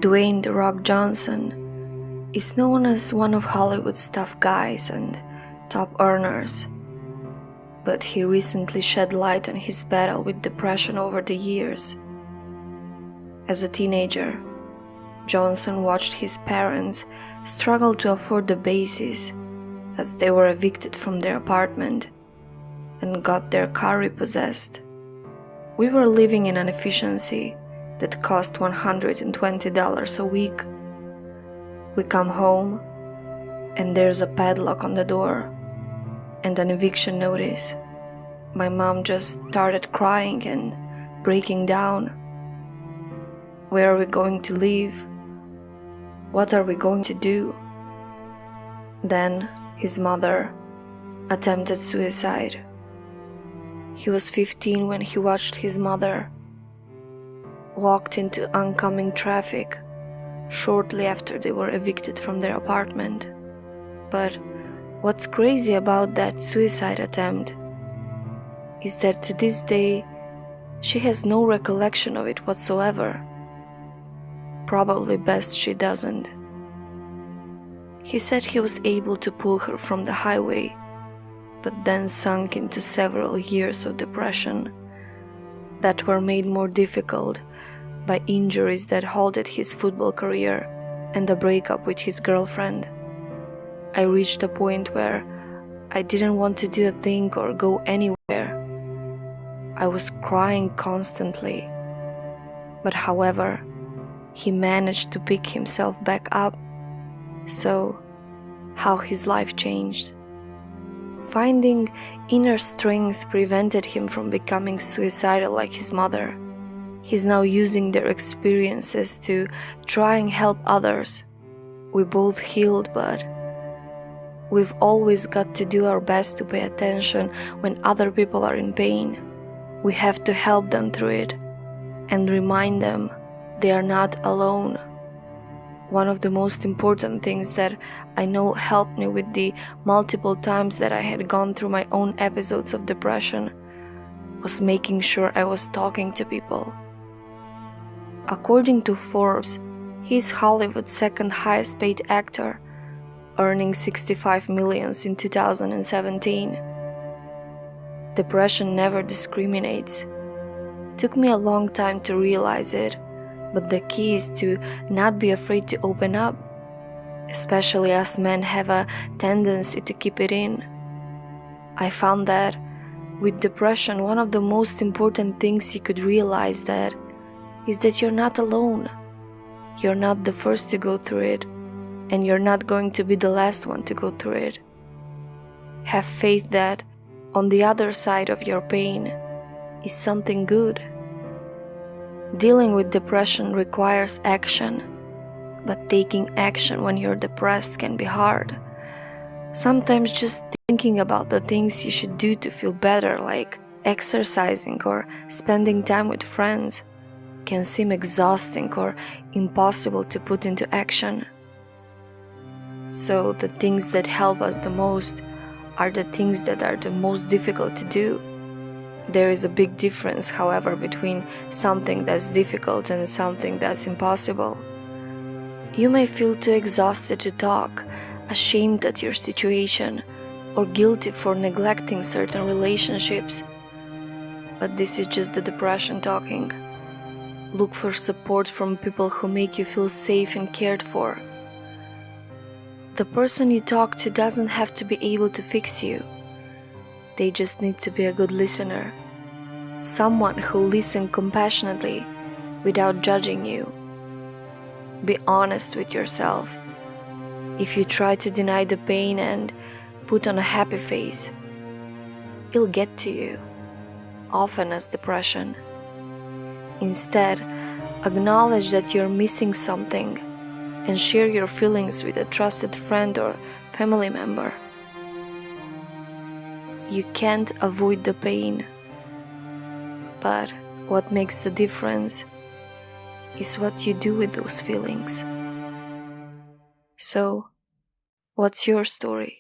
Dwayne "The Rock" Johnson is known as one of Hollywood's tough guys and top earners, but he recently shed light on his battle with depression over the years. As a teenager, Johnson watched his parents struggle to afford the basis as they were evicted from their apartment and got their car repossessed. We were living in an efficiency that cost $120 a week. We come home and there's a padlock on the door and an eviction notice. My mom just started crying and breaking down. Where are we going to live? What are we going to do? Then his mother attempted suicide. He was 15 when he watched his mother walked into oncoming traffic shortly after they were evicted from their apartment. But what's crazy about that suicide attempt is that to this day, she has no recollection of it whatsoever. Probably best she doesn't. He said he was able to pull her from the highway, but then sunk into several years of depression that were made more difficult by injuries that halted his football career and a breakup with his girlfriend. I reached a point where I didn't want to do a thing or go anywhere. I was crying constantly. But however, he managed to pick himself back up. So, how his life changed. Finding inner strength prevented him from becoming suicidal like his mother. He's now using their experiences to try and help others. We both healed, but we've always got to do our best to pay attention when other people are in pain. We have to help them through it and remind them they are not alone. One of the most important things that I know helped me with the multiple times that I had gone through my own episodes of depression was making sure I was talking to people. According to Forbes, he is Hollywood's second highest paid actor, earning $65 million in 2017. Depression never discriminates. Took me a long time to realize it, but the key is to not be afraid to open up, especially as men have a tendency to keep it in. I found that with depression, one of the most important things you could realize is that you're not alone. You're not the first to go through it, and you're not going to be the last one to go through it. Have faith that on the other side of your pain is something good. Dealing with depression requires action, but taking action when you're depressed can be hard. Sometimes just thinking about the things you should do to feel better, like exercising or spending time with friends, can seem exhausting or impossible to put into action. So the things that help us the most are the things that are the most difficult to do. There is a big difference, however, between something that's difficult and something that's impossible. You may feel too exhausted to talk, ashamed at your situation, or guilty for neglecting certain relationships. But this is just the depression talking. Look for support from people who make you feel safe and cared for. The person you talk to doesn't have to be able to fix you. They just need to be a good listener. Someone who listens compassionately without judging you. Be honest with yourself. If you try to deny the pain and put on a happy face, it'll get to you, often as depression. Instead, acknowledge that you're missing something and share your feelings with a trusted friend or family member. You can't avoid the pain, but what makes the difference is what you do with those feelings. So, what's your story?